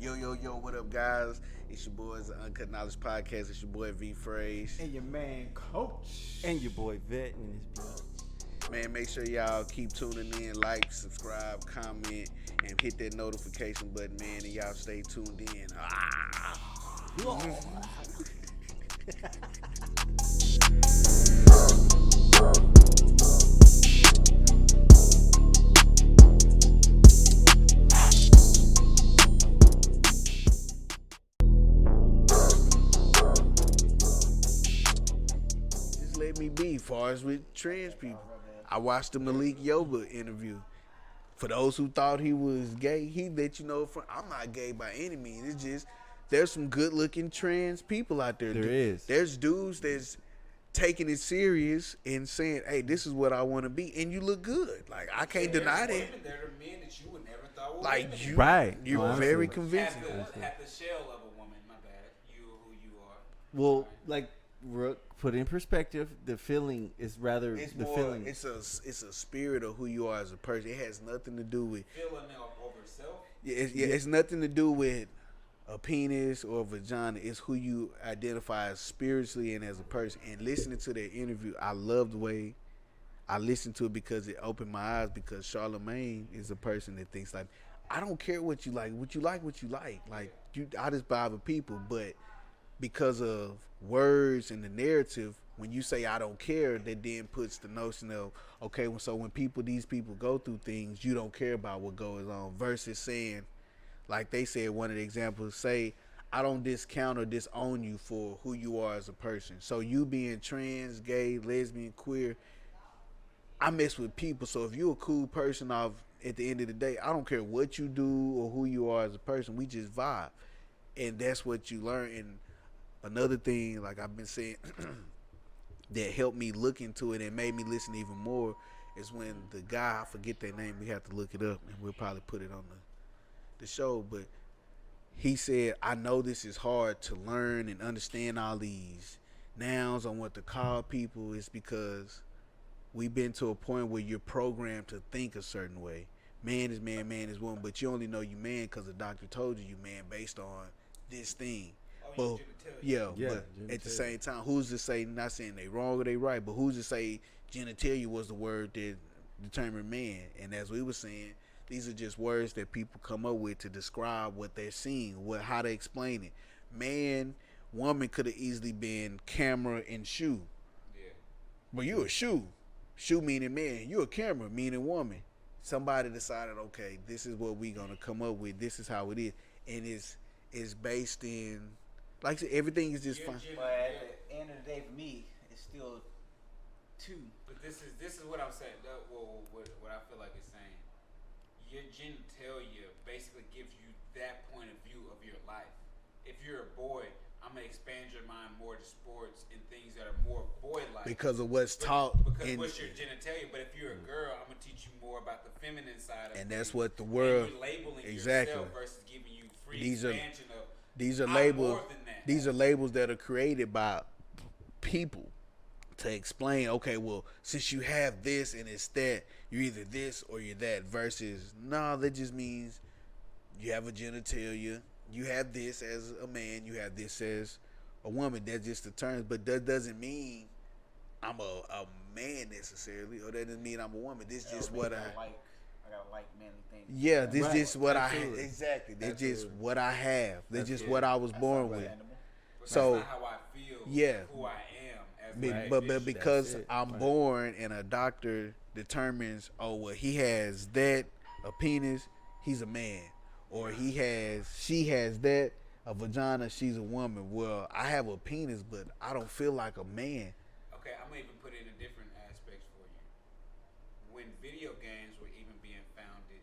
Yo, what up, guys? It's your boys, the Uncut Knowledge Podcast. It's your boy, V Phrase. And your man, Coach. And your boy, Vet, in this bitch. Man, make sure y'all keep tuning in, like, subscribe, comment, and hit that notification button, man, and y'all stay tuned in. Just let me be, far as with trans people. I watched the Malik Yoba interview. For those who thought he was gay, he let you know, I'm not gay by any means. It's just, there's some good-looking trans people out there. There is. There's dudes that's taking it serious and saying, hey, this is what I want to be. And you look good. Like, I can't deny that. There are men that you would never thought would Like, you, Right. you're No, very absolutely. convincing. At the shell of a woman, my bad. You who you are. Well, like, Rook, put in perspective, the feeling is rather It's the more, feeling. it's a spirit of who you are as a person. It has nothing to do with, Feeling over self. it's nothing to do with a penis or a vagina. It's who you identify as spiritually and as a person. And listening to that interview, I love the way I listened to it because it opened my eyes, because Charlamagne is a person that thinks like, I don't care what you like. What you like. Like, I just vibe with people. But because of words and the narrative, when you say I don't care, that then puts the notion of, okay, so when these people go through things, you don't care about what goes on, versus saying, like they said, one of the examples, say, I don't discount or disown you for who you are as a person. So you being trans, gay, lesbian, queer, I mess with people. So if you're a cool person at the end of the day, I don't care what you do or who you are as a person. We just vibe. And that's what you learn. And another thing, like I've been saying, that helped me look into it and made me listen even more is when the guy, I forget their name, we have to look it up and we'll probably put it on the show, but he said, I know this is hard to learn and understand all these nouns on what to call people. It's because we've been to a point where you're programmed to think a certain way. Man is man, man is woman, but you only know you man because the doctor told you man based on this thing. But but at the same time, who's to say, not saying they wrong or they right, but who's to say genitalia was the word that determined man? And as we were saying, these are just words that people come up with to describe what they're seeing, how they explain it. Man, woman could have easily been camera and shoe. Yeah. But you a shoe. Shoe meaning man. You a camera meaning woman. Somebody decided, okay, this is what we gonna come up with. This is how it is. And it's based in, like I said, everything is just fine. But at the end of the day, for me, it's still two. But this is what I'm saying. What I feel like it's saying. Your genitalia basically gives you that point of view of your life. If you're a boy, I'm gonna expand your mind more to sports and things that are more boy-like. Because of what's taught. Because what's your genitalia. But if you're a girl, I'm gonna teach you more about the feminine side of and things. That's what the world, and you're labeling exactly, yourself versus giving you free these expansion of these are I'm labels. more than that. These are labels that are created by people to explain, okay, well, since you have this and it's that, you're either this or you're that, versus, no, that just means you have a genitalia, you have this as a man, you have this as a woman. That's just the terms, but that doesn't mean I'm a man necessarily, or that doesn't mean I'm a woman. This is just what I gotta like manly things. Yeah, this Right. just what Absolutely. I exactly. That's just Absolutely. what I have. That's just Absolutely. what I was born with. But So that's not how I feel. yeah. Who I am as But because That's it. I'm Right. born and a doctor determines, oh well, he has that, a penis, he's a man, or she has that, a vagina, she's a woman. Well, I have a penis, but I don't feel like a man. Okay, I'm gonna even put it in different aspects for you. When video games were even being founded,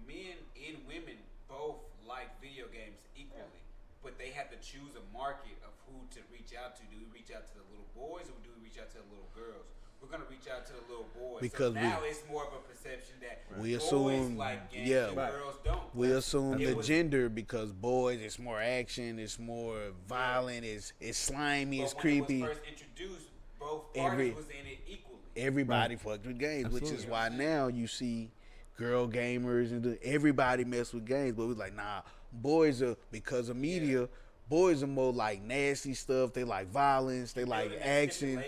men and women both like video games equally, but they had to choose a market of who to reach out to. Do we reach out to the little boys or do we reach out to the little girls? We're gonna reach out to the little boys Because so now it's more of a perception that we boys assume, like games yeah, and girls don't. we assume It the was- gender because boys, it's more action, it's more violent, it's slimy, but it's when creepy. it was first introduced, both Every- parties was in it equally. Everybody fucked with games, which is Absolutely. why now you see girl gamers and everybody mess with games, but we like, nah, boys are, because of media, boys are more like nasty stuff. They like violence. They like action.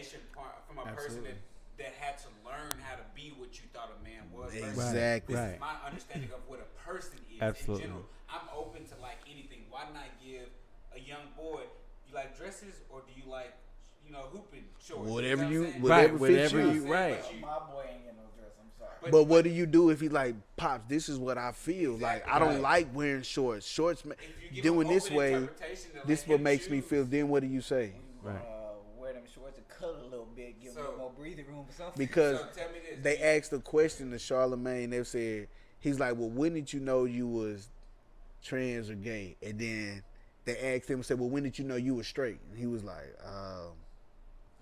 From a person that had to learn how to be what you thought a man was. Exactly. This is my understanding of what a person is. Absolutely. In general, I'm open to like anything. Why not give a young boy, you like dresses or do you like, hooping shorts? Whatever you, whatever fits whatever you. Right. My boy ain't getting no dress. I'm sorry. But what do you do if he like, Pops, this is what I feel. Exactly. Like, I don't like wearing shorts. Shorts, doing this way, this is what makes me feel. Then what do you say? Right. Wear them shorts and cut a little bit, give them more breathing room or something. Because So tell me this. they asked a question to Charlamagne. They said, he's like, well, when did you know you was trans or gay? And then they asked him, said, well, when did you know you was straight? And he was like,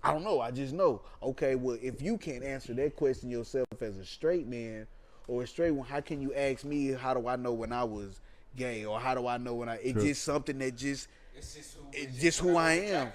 I don't know. I just know. Okay, well, if you can't answer that question yourself as a straight man or a straight one, how can you ask me, how do I know when I was gay? Or how do I know when it's just something that it's just who I am.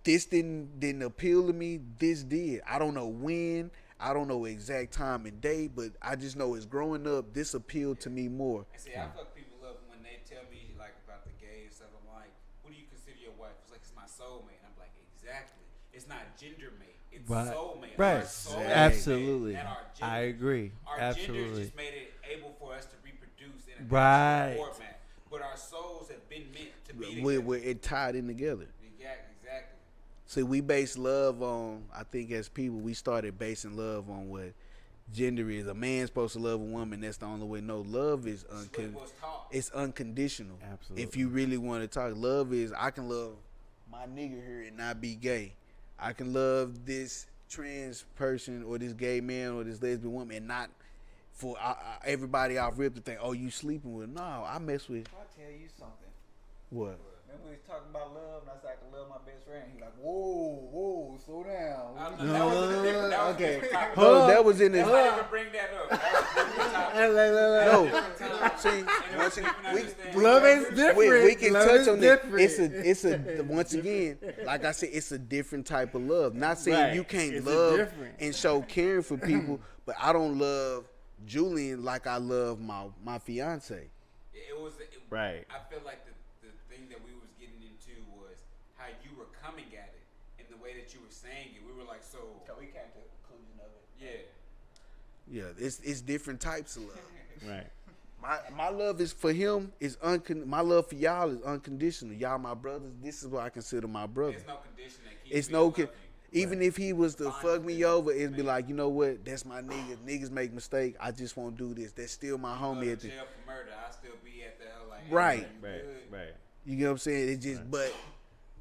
This didn't appeal to me. This did. I don't know when. I don't know exact time and day, but I just know it's growing up. This appealed to me more. And see, I fuck people up when they tell me like about the gay and stuff. I'm like, what do you consider your wife? It's like, it's my soulmate. I'm like, exactly. It's not gender mate. It's soulmate. Right. Soulmate Absolutely. and our I agree. Our Absolutely. gender just made it able for us to reproduce in a Right. format. But our souls have been meant to be together. Where it tied in together. Exactly. See, we base love on, I think as people, we started basing love on what gender is. A man's supposed to love a woman. That's the only way. No, love is it's unconditional. Absolutely. If you really want to talk, love is, I can love my nigga here and not be gay. I can love this trans person or this gay man or this lesbian woman and not for everybody I've ripped to think, oh, you sleeping with. No, I mess with. I'll tell you something. What? Remember we was talking about love, and I said I can love my best friend. He like, whoa, slow down. That was a different topic. Oh, that was in the. Let's not even bring that up. That was a different topic. No, see, Love is different. we can Love touch is on different. it. It's a once again, like I said, it's a different type of love. Not saying Right. you can't It's a love different. and show caring for people, but I don't love Julian like I love my fiance. Right. I feel like the thing that we was getting into was how you were coming at it and the way that you were saying it. We were like, so we came to the conclusion of it. yeah. Yeah, it's different types of love. Right. My love is for him is my love for y'all is unconditional. Y'all my brothers. This is what I consider my brother. There's no condition that keeps It's me no above you. even if he was to fuck me over, it'd be like, you know what? That's my nigga. Niggas make mistakes. I just won't do this. That's still my Go homie to at the jail for murder. I still be at the hell like Right. Right. You get what I'm saying? It just but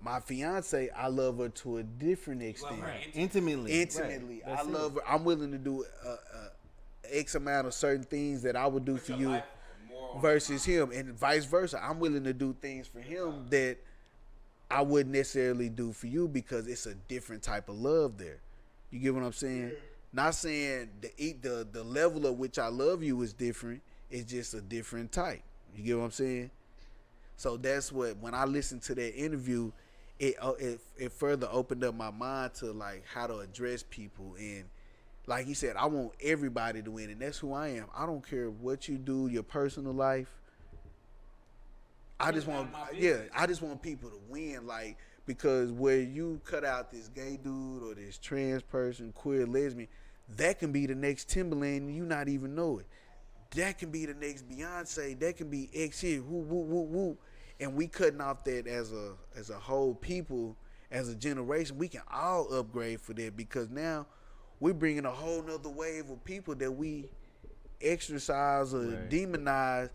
my fiance, I love her to a different extent. her Intimately. Intimately. Right. I love her. I'm willing to do X amount of certain things that I would do for you versus him, and vice versa. I'm willing to do things for him that I wouldn't necessarily do for you because it's a different type of love there. You get what I'm saying? Not saying the level of which I love you is different. It's just a different type. You get what I'm saying? So that's what, when I listened to that interview, it further opened up my mind to like how to address people. And like he said, I want everybody to win, and that's who I am. I don't care what you do, your personal life. I just want people to win, like, because where you cut out this gay dude or this trans person, queer, lesbian, that can be the next Timberland and you not even know it. That can be the next Beyonce. That can be X here. Woo, woo, woo, woo. And we cutting off that as a whole people, as a generation. We can all upgrade for that because now we're bringing a whole nother wave of people that we exercise or demonize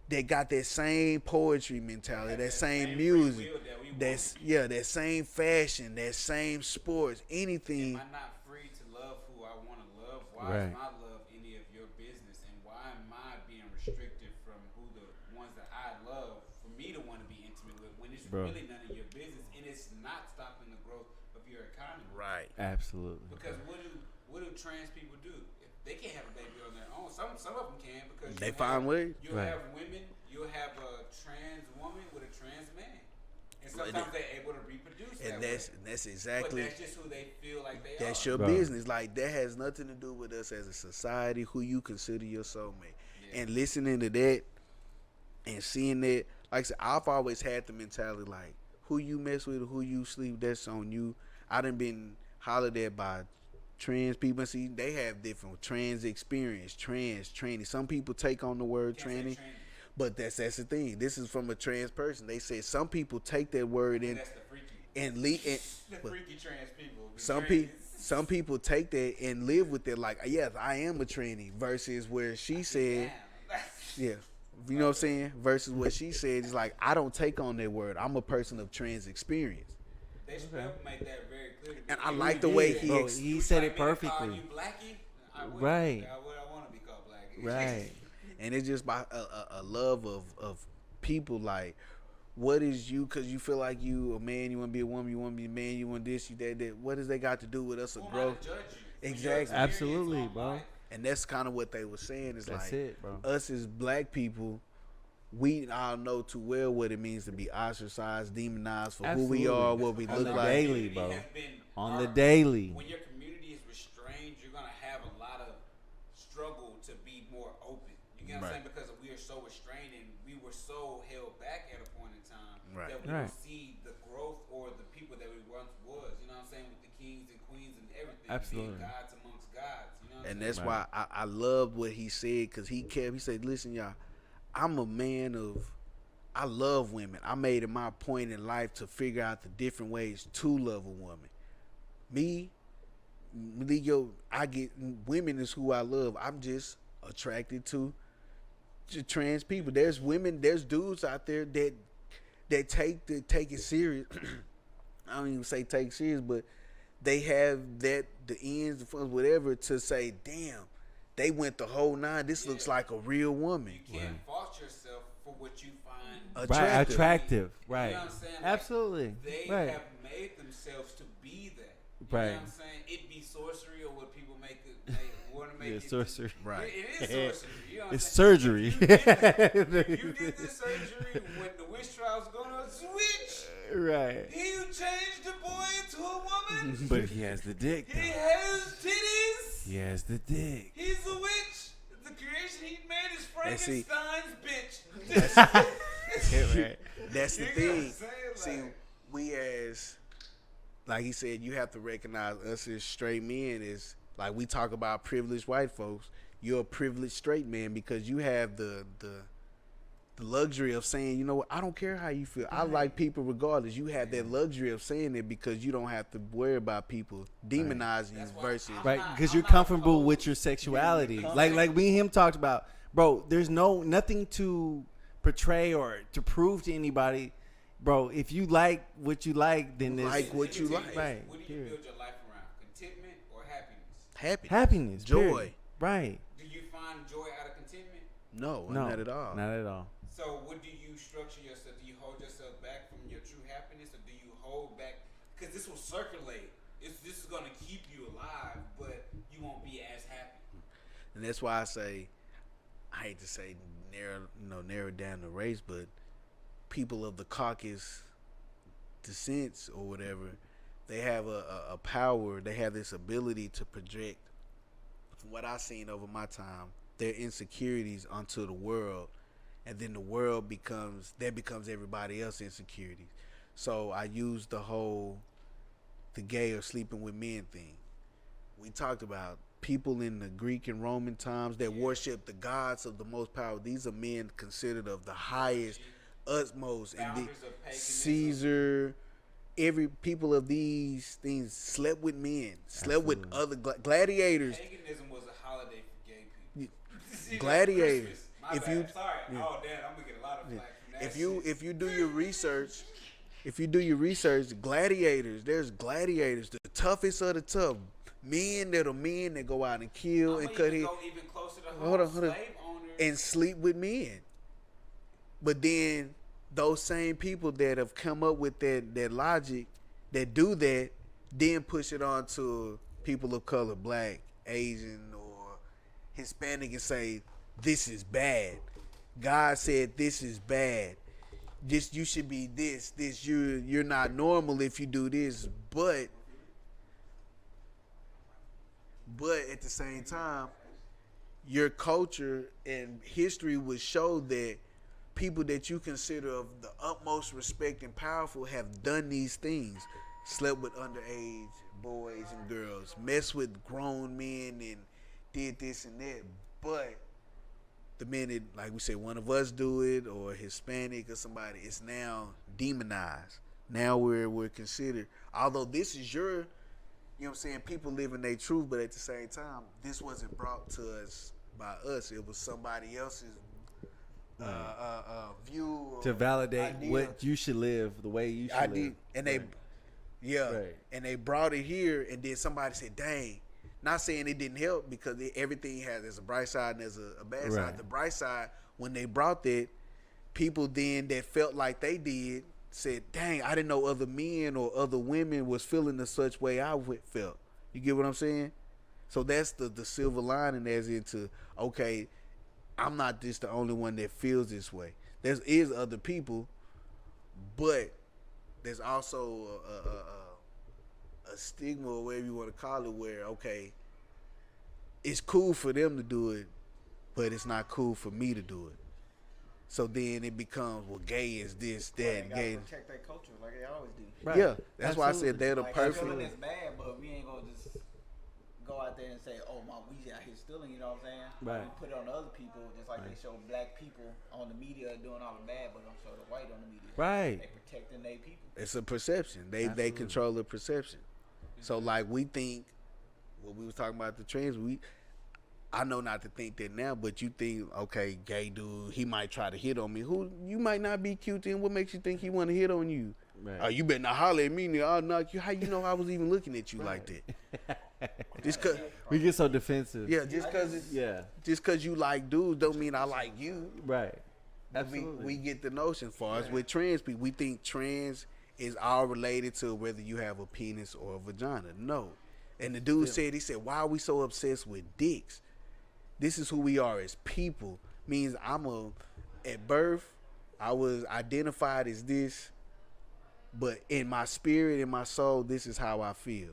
that got that same poetry mentality, that same music, that same fashion, that same sports, anything. Am I not free to love who I want to love? Why is my love any of your business? And why am I being restricted from who the ones that I love for me to want to be intimate with when it's really none of your business and it's not stopping the growth of your economy? Right. Absolutely. Because what do trans people do? If they can't have a baby on their own. Some of them can because they find ways. You'll have women. You'll have a trans woman with a trans man. And And sometimes they're able to reproduce that And way. that's exactly. But that's just who they feel like they That's are. your Bro. business. Like that has nothing to do with us as a society. Who you consider your soulmate, and listening to that, and seeing that. Like I said, I've always had the mentality like, who you mess with, who you sleep, that's on you. I done been hollered at by trans people. See, they have different trans experience, trans training. Some people take on the word training, but that's the thing. This is from a trans person. They said some people take that word in That's the freaky. and The freaky trans people. some people take that and live with it like, yes, I am a tranny, versus where she said, yeah, you know what I'm saying, versus what she said is like, I don't take on that word. I'm a person of trans experience. They should make that very clear. To me. And I like the way Bro, he said it Call perfectly. you Blackie? Right. I want to be called Blackie. Right. And it's just by a love of people. Like, what is you? Because you feel like you a man, you want to be a woman, you want to be a man, you want this, you that. What does they got to do with us? A Who am I growth? to judge you? Exactly. Absolutely, bro. And that's kind of what they were saying. Is That's like it, bro. us as black people, we all know too well what it means to be ostracized, demonized for who we are, what we On look the like. daily, bro. On the Our- daily. When your community is restrained, you're gonna have a lot of struggle to be more open. You get what I'm saying? Because we are so restrained and we were so held back at a point in time that we don't see the growth or the people that we once was. You know what I'm saying? With the kings and queens and everything. Absolutely. Being gods amongst gods. You know what I'm And saying? that's why I loved what he said, because he said, listen, y'all, I'm a man of, I love women. I made it my point in life to figure out the different ways to love a woman. Me, Malik Yoba, I get, women is who I love. I'm just attracted to trans people. There's women, there's dudes out there that take it serious. I don't even say take serious, but they have the ends, the funds, whatever, to say, damn, they went the whole nine. This looks like a real woman. You can't fault yourself for what you find Right, attractive. Right. You know what I'm saying? Like, Absolutely. They Right. have made themselves to be that. You Right. know what I'm saying? It be sorcery or what people make it want to make Yeah, it. sorcery. Right. It is sorcery. You know what I'm It's saying? surgery. You did this surgery when the witch trial's going on. Switch. Right. You changed the boy into a woman. But he has the dick, He though. has titties. He has the dick. He's a witch. The creation he made is And see- Frankenstein's bitch. Right. That's the You know what I'm thing. saying? See, Like- we as, like he said, you have to recognize us as straight men is, like we talk about privileged white folks. You're a privileged straight man because you have the luxury of saying, you know what, I don't care how you feel. I like people regardless. You have that luxury of saying it because you don't have to worry about people demonizing you That's why versus. Right, I'm because not- you're I'm not comfortable opposed with your sexuality. to Like me and him talked about, bro. There's nothing to portray or to prove to anybody, bro. If you like what you like, then it's Like what you Let me tell like. Right. What do you Period. build your life around? Contentment or happiness? Happy. happiness, Joy. period. Right? Do you find joy out of contentment? No, No, not at all. Not at all. So what do you structure yourself? Do you hold yourself back from your true happiness, or do you hold back? Because this will circulate. This is going to keep you alive, but you won't be as happy. And that's why I say, I hate to say narrow down the race, but people of the Caucasus descents or whatever, they have a power, they have this ability to project, from what I've seen over my time, their insecurities onto the world, and then the world becomes everybody else's insecurities. So I use the gay or sleeping with men thing. We talked about people in the Greek and Roman times that worship the gods of the most power. These are men considered of the highest, utmost, and Founders of paganism. Caesar. Every people of these things slept with men, slept with other gladiators. Paganism was a holiday for gay people. See, like Gladiators. Christmas. My If bad. you- Sorry. yeah. Oh, damn. I'm gonna get a lot of flack from that. If you do your research, gladiators, there's gladiators, the toughest of the tough. Men that go out and kill and cut it. head. Go even closer to Hold on. slave owners. And sleep with men. But then those same people that have come up with that logic, that do that, then push it on to people of color, black, Asian, or Hispanic, and say, this is bad. God said this is bad. Just you should be this. You're not normal if you do this, but at the same time, your culture and history would show that people that you consider of the utmost respect and powerful have done these things. Slept with underage boys and girls, messed with grown men and did this and that. But the minute, like we said, one of us do it or Hispanic or somebody, it's now demonized. Now we're considered, although this is your, you know what I'm saying, people living their truth, but at the same time, this wasn't brought to us by us. It was somebody else's view to validate idea. what you should live, the way you should live. And they, and they brought it here, and then somebody said, dang. Not saying it didn't help, because everything there's a bright side and there's a bad side. The bright side, when they brought that, people then that felt like they did said, dang, I didn't know other men or other women was feeling the such way I felt. You get what I'm saying? So that's the silver lining as into, okay, I'm not just the only one that feels this way. There is other people, but there's also a stigma or whatever you want to call it, where, okay, it's cool for them to do it, but it's not cool for me to do it. So then it becomes, well, gay is this, that, gay. Protect their culture like they always do. Right. Yeah, that's why I said they're the Like, perfect. stealing is bad, but we ain't gonna just go out there and say, "Oh, we out here stealing." You know what I'm saying? Right. We put it on other people, just like they show black people on the media doing all the bad, but don't show the white on the media. Right. They protecting their people. It's a perception. They Absolutely. control the perception. So like we think, what we was talking about the trans, I know not to think that now, but you think, okay, gay dude, he might try to hit on me. Who, you might not be cute then. What makes you think he want to hit on you? Right. You better not holler at me, nigga. I'll knock you. How you know I was even looking at you like that? Just cause, We get so defensive. yeah, just cause you like dudes don't mean I like you. Right. We Absolutely. get the notion. For us with trans people, we think trans is all related to whether you have a penis or a vagina. No. And the dude said, why are we so obsessed with dicks? This is who we are as people. Means at birth, I was identified as this, but in my spirit, in my soul, this is how I feel.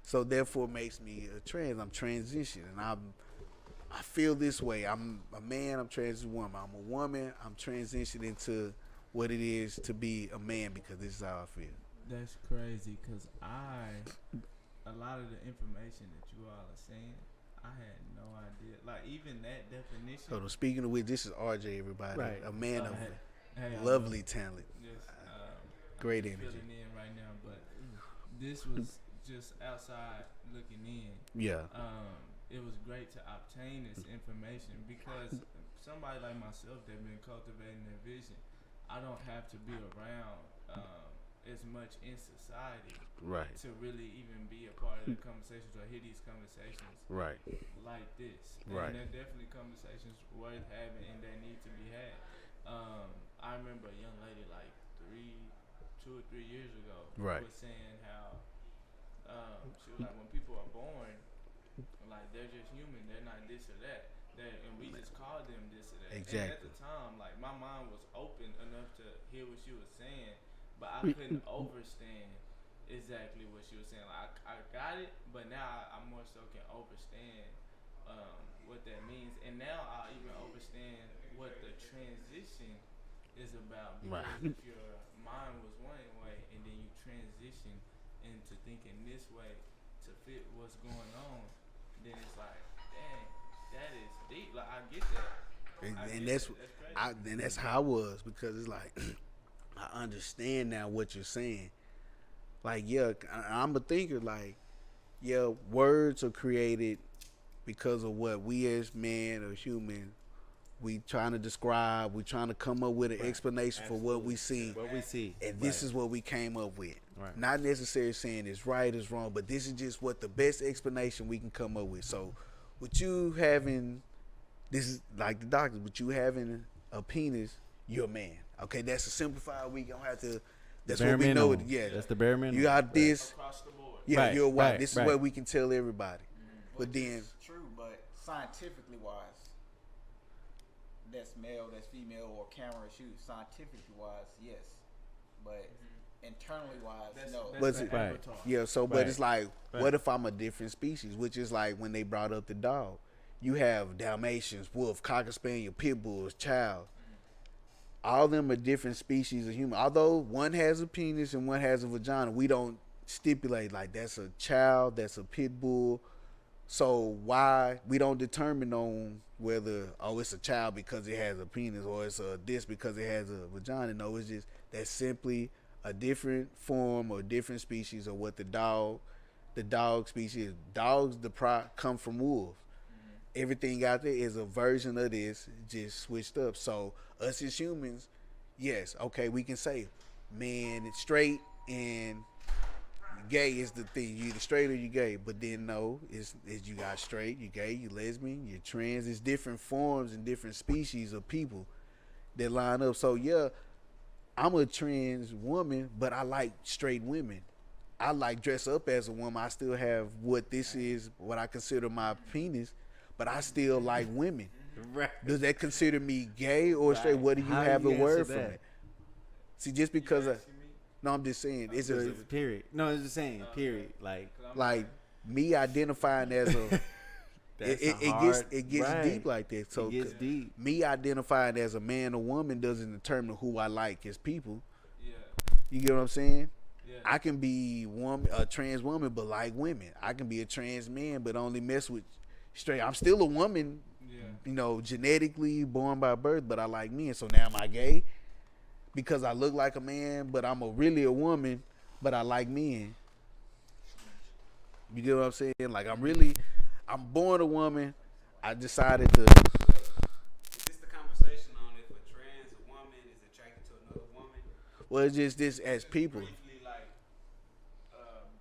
So therefore it makes me a trans. I'm transitioning. I feel this way. I'm a man, I'm trans woman. I'm a woman, I'm transitioning into what it is to be a man, because this is how I feel. That's crazy, because a lot of the information that you all are saying, I had no idea. Like, even that definition. So speaking of which, this is RJ, everybody. Right. A man of hey, lovely talent. Just, Great energy. filling in right now, but this was just outside looking in. Yeah. It was great to obtain this information, because somebody like myself that been cultivating their vision, I don't have to be around as much in society Right. to really even be a part of the conversations or hear these conversations Right. like this. Right. And they're definitely conversations worth having and that need to be had. I remember a young lady like 2 or 3 years ago Right. was saying how she was like, when people are born, like, they're just human, they're not this or that. And we just called them this or that. Exactly. And at the time, like, my mind was open enough to hear what she was saying, but I couldn't overstand exactly what she was saying. Like, I got it, but now I more so can overstand what that means. And now I even understand what the transition is about. Because Right. if your mind was one way and then you transition into thinking this way to fit what's going on, then it's like, dang, that is deep. Like, I get that. And that's crazy. and that's how I was, because it's like I understand now what you're saying. Like, yeah, I'm a thinker. Like, yeah, words are created because of what we as men or human, we trying to describe. We trying to come up with an explanation for what we see. What we see. And this is what we came up with. Right. Not necessarily saying it's right, it's wrong, but this is just what the best explanation we can come up with. So, with you having, this is like the doctors, with you having a penis, you're a man. Okay, that's a simplified. We gonna have to. That's Bare what we know. minimum. Yeah, That's the bare minimum. you got this. Across the board. Yeah, Right, you're white. right, This is right. what we can tell everybody. But then, It's true, but scientifically wise, that's male, that's female, or camera shoot. Scientifically wise, yes, but internally wise, no. But the right. avatar. Yeah, so but Right. it's like, Right. what if I'm a different species? Which is like when they brought up the dog. You have Dalmatians, wolf, cocker spaniel, pit bulls, chow. All of them are different species of human. Although one has a penis and one has a vagina, we don't stipulate like that's a child, that's a pit bull. So why we don't determine on whether it's a child because it has a penis or it's a this because it has a vagina. No, it's just that's simply a different form or different species of what the dog species. Dogs come from wolves. Everything out there is a version of this, just switched up. So us as humans, yes, okay, we can say, man, it's straight and gay is the thing. You either straight or you gay. But then no, it's you got straight, you gay, you lesbian, you trans. It's different forms and different species of people that line up. So yeah, I'm a trans woman, but I like straight women. I like dress up as a woman. I still have what I consider my penis, but I still like women. Right. Does that consider me gay or straight? What do you How have you a word answer for that? it? See, just because You asking me? no, I'm just saying it's So just it's period. No, it's just saying period. Like 'Cause I'm like me identifying as a that's it gets right. deep like that. So It gets deep. me identifying as a man or woman doesn't determine who I like as people. Yeah. You get what I'm saying? Yeah. I can be a trans woman but like women. I can be a trans man but only mess with straight. I'm still a woman, Yeah. genetically born by birth, but I like men. So now am I gay? Because I look like a man, but I'm really a woman, but I like men. You get what I'm saying? Like I'm born a woman. I decided to. Is this the conversation on if a trans woman is attracted to another woman? Well, it's just this as people. Briefly, like,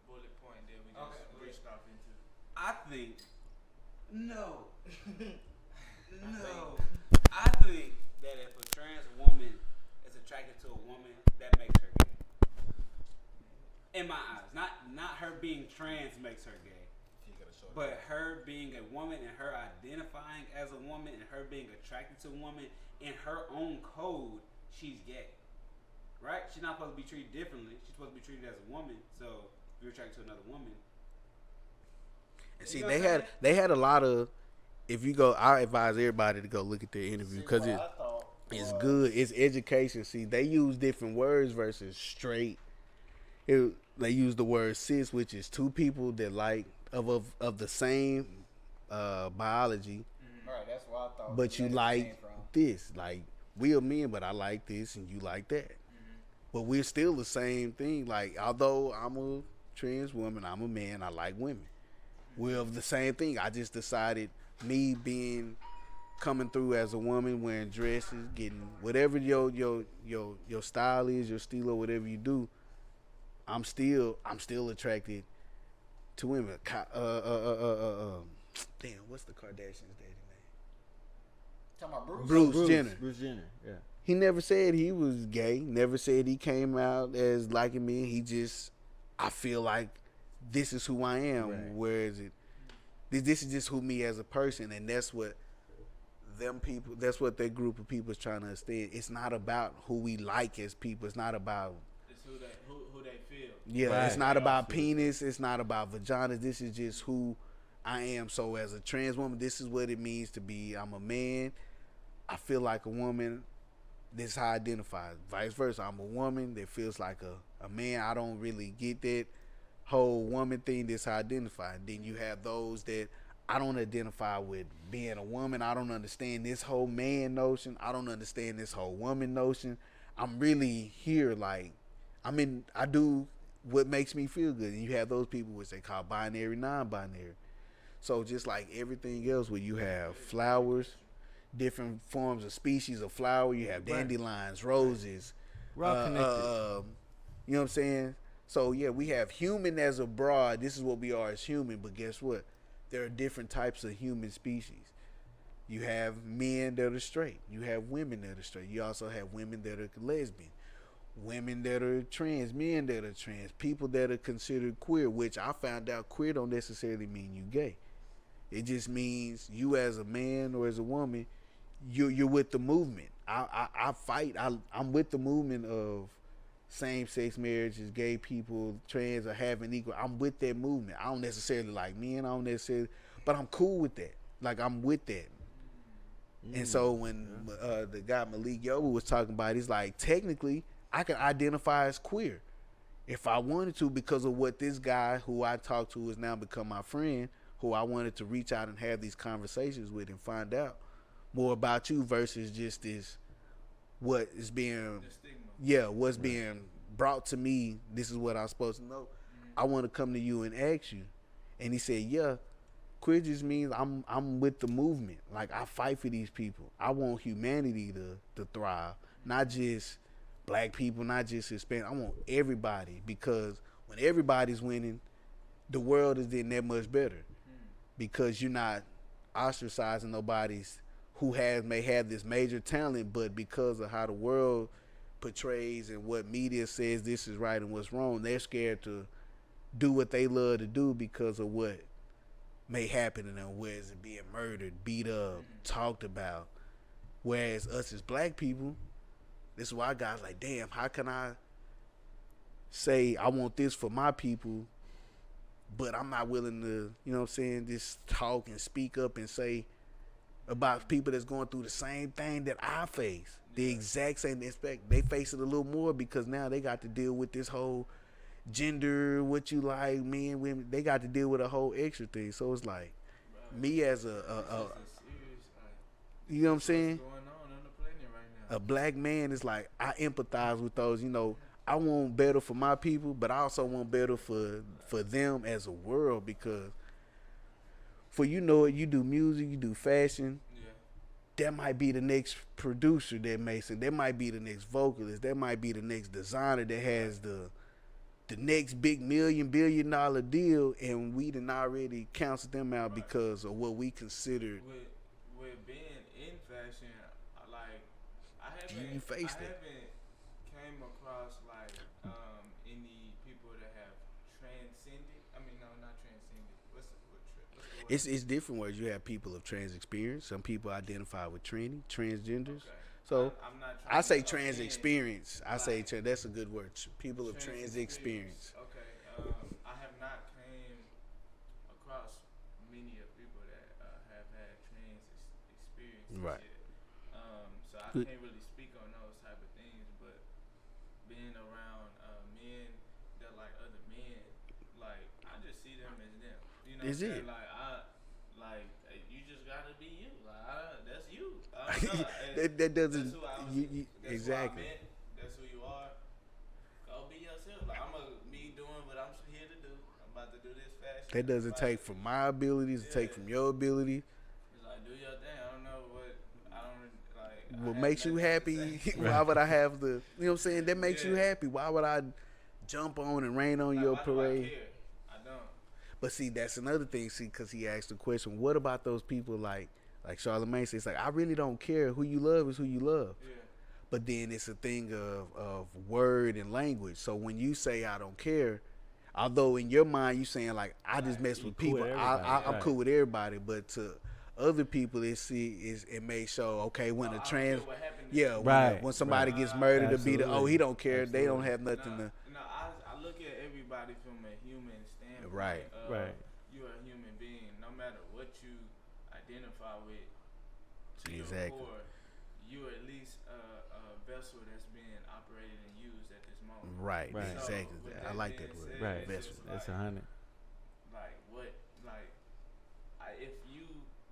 bullet point that we just Okay. reached off into. I think no. No. I think that if a trans woman is attracted to a woman, that makes her gay. In my eyes. Not her being trans makes her gay. But her being a woman and her identifying as a woman and her being attracted to a woman in her own code, she's gay. Right? She's not supposed to be treated differently. She's supposed to be treated as a woman. So if you're attracted to another woman. And see, You know they what I'm had saying? a lot of. If you go, I advise everybody to go look at their interview because it's good. It's education. See, they use different words versus straight. They use the word cis, which is two people that like of the same biology, Right, that's what I thought. but you where it like came from. this. Like we are men, but I like this and you like that. But we're still the same thing. Like although I'm a trans woman, I'm a man. I like women. We're of the same thing. I just decided me coming through as a woman, wearing dresses, getting whatever your style is, your style or whatever you do. I'm still attracted to women. Damn, what's the Kardashians' daddy name? Talking about Bruce Jenner. Bruce Jenner. Yeah. He never said he was gay. Never said he came out as liking me. He just, I feel like this is who I am. Right. Where is it? This is just who me as a person, and that's what them people. That's what that group of people is trying to understand. It's not about who we like as people. It's not about. It's who they feel. Yeah, Right. it's not about penis. It's not about vagina. This is just who I am. So as a trans woman, this is what it means to be. I'm a man. I feel like a woman. This is how I identify. Vice versa. I'm a woman that feels like a man. I don't really get that whole woman thing. This is how I identify. And then you have those that I don't identify with being a woman. I don't understand this whole man notion. I don't understand this whole woman notion. I'm really here like I do what makes me feel good. And you have those people which they call binary, non-binary. So just like everything else where you have flowers, different forms of species of flower, you have dandelions, roses. We're all connected. You know what I'm saying? So yeah, we have human as a broad. This is what we are as human. But guess what? There are different types of human species. You have men that are straight. You have women that are straight. You also have women that are lesbian. Women that are trans, men that are trans, people that are considered queer, which I found out queer don't necessarily mean you gay. It just means you as a man or as a woman, you're with the movement. I fight. I'm with the movement of same-sex marriages, gay people, trans, or having equal. I'm with that movement. I don't necessarily like men. I don't necessarily, but I'm cool with that. Like, I'm with that. And so when the guy Malik Yoba was talking about it, he's like, technically, I can identify as queer if I wanted to, because of what this guy who I talked to has now become my friend, who I wanted to reach out and have these conversations with and find out more about you versus just this, what is being, what's being brought to me. This is what I'm supposed to know. I want to come to you and ask you. And he said, yeah, queer just means I'm with the movement. Like, I fight for these people. I want humanity to thrive, not just black people, not just Hispanic. I want everybody, because when everybody's winning, the world is then that much better, because you're not ostracizing nobody's who may have this major talent, but because of how the world portrays and what media says this is right and what's wrong, they're scared to do what they love to do because of what may happen to them, where is it being murdered, beat up, talked about. Whereas us as black people, this is why guys like, damn, how can I say I want this for my people, but I'm not willing to, you know what I'm saying, just talk and speak up and say about people that's going through the same thing that I face, the exact same aspect. They face it a little more because now they got to deal with this whole gender, what you like, men, women. They got to deal with a whole extra thing. So it's like, me as you know what I'm saying? A black man is like, I empathize with those, you know, I want better for my people, but I also want better for them as a world, because for, you know it, you do music, you do fashion. That might be the next producer that makes it. That might be the next vocalist. That might be the next designer that has the next big $1 billion deal, and we done already counted them out because of what we considered. With being in fashion, like, I haven't came across like any people that have transcended. I mean, no, not transcended. What's the word? It's different words. You have people of trans experience. Some people identify with transgenders. Okay. So I'm not I say trans experience. I say that's a good word. People of trans experience. Okay. I have not came across many of people that have had trans experiences. Right. Yet. So I can't really speak on those type of things, but being around men that like other men, like, I just see them as them. You know what I'm saying? Like, you just gotta be you. Like, that's you. that doesn't. That's who I was, that's exactly. Who I met. That's who you are. Go be yourself. Like, I'm gonna be doing what I'm here to do. I'm about to do this fashion. That doesn't take from my abilities. It take from your ability. It's like, do your thing. I don't know what. I don't like. What makes you happy? Why would I have the? You know what I'm saying? That makes you happy. Why would I jump on and rain on your parade? I don't. But see, that's another thing. See, because he asked the question, what about those people like Charlamagne says, like, I really don't care. Who you love is who you love. Yeah. But then it's a thing of word and language. So when you say I don't care, although in your mind you saying like I just mess with people, I'm cool with everybody, but to other people it may show, okay, when a trans, when somebody gets murdered, to be he don't care. They don't have nothing to. No, I look at everybody from a human standpoint. Right. You're a human being, no matter what you identify with. To your core, you're at least a vessel that's being operated and used at this moment. Right. So, Exactly. I like that word. Right. Vessel. That's 100. Like what? Like, if you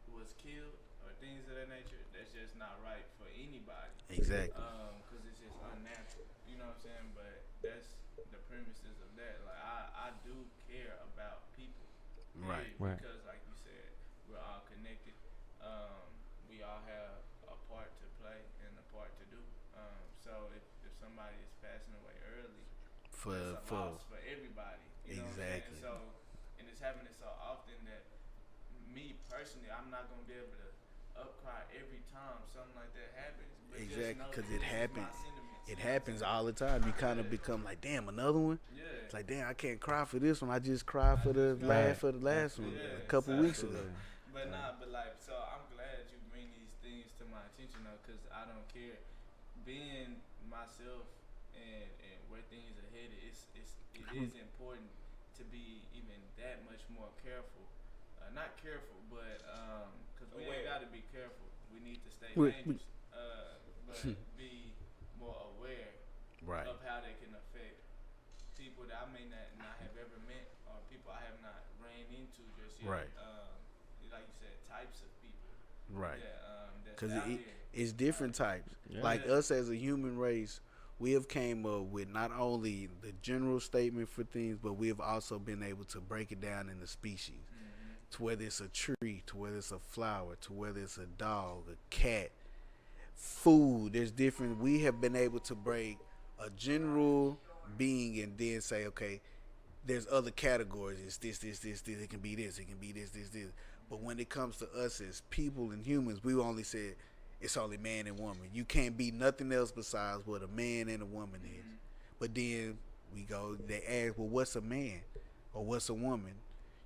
was killed or things of that nature, that's just not right for anybody. Exactly. Because it's just unnatural. You know what I'm saying? But that's the premises of that. Like, I do care about people. Right. Because, like you said, we're all connected. We all have a part to play and a part to do. So if somebody is passing away early, it's a loss for everybody. You know what I'm saying? So, and it's happening so often that me personally, I'm not gonna be able to upcry every time something like that happens. But exactly, because it happens. It happens all the time. You kind of become like, damn, another one. Yeah. It's like, damn, I can't cry for this one. I just cried for the last one a couple weeks ago. But like, so I'm glad you bring these things to my attention. because I don't care. Being myself and where things are headed, it is important to be even that much more careful. Not careful, but because we ain't got to be careful. We need to stay dangerous, but be more aware of how they can affect people that I may not have ever met, or people I have not ran into just yet. Right. Like you said, types of people. Right. Because it's different types. Yeah. Like us as a human race, we have came up with not only the general statement for things, but we have also been able to break it down into species. To whether it's a tree, to whether it's a flower, to whether it's a dog, a cat, food. There's different. We have been able to break a general being and then say, okay, there's other categories. It's this. It can be this. It can be this. But when it comes to us as people and humans, we only said it's only man and woman. You can't be nothing else besides what a man and a woman is. But then they ask, well, what's a man or what's a woman?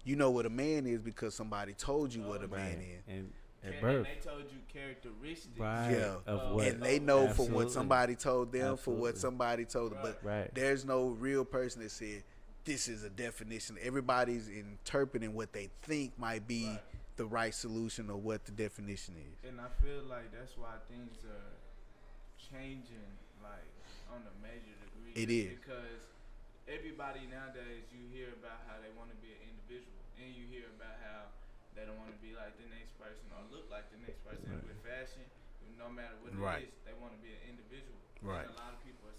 You know what a man is because somebody told you what a man is. And at birth. And they told you characteristics. Right. Yeah. Of what, And they know absolutely. from what somebody told them, for what Absolutely. somebody told them. But there's no real person that said this is a definition. Everybody's interpreting what they think might be the right solution or what the definition is. And I feel like that's why things are changing, like on a major degree. It is. Because everybody nowadays, you hear about how they want to be an individual, and you hear about how they don't want to be like the next person or look like the next person. With fashion, no matter what it is, they want to be an individual. Right. And a lot of people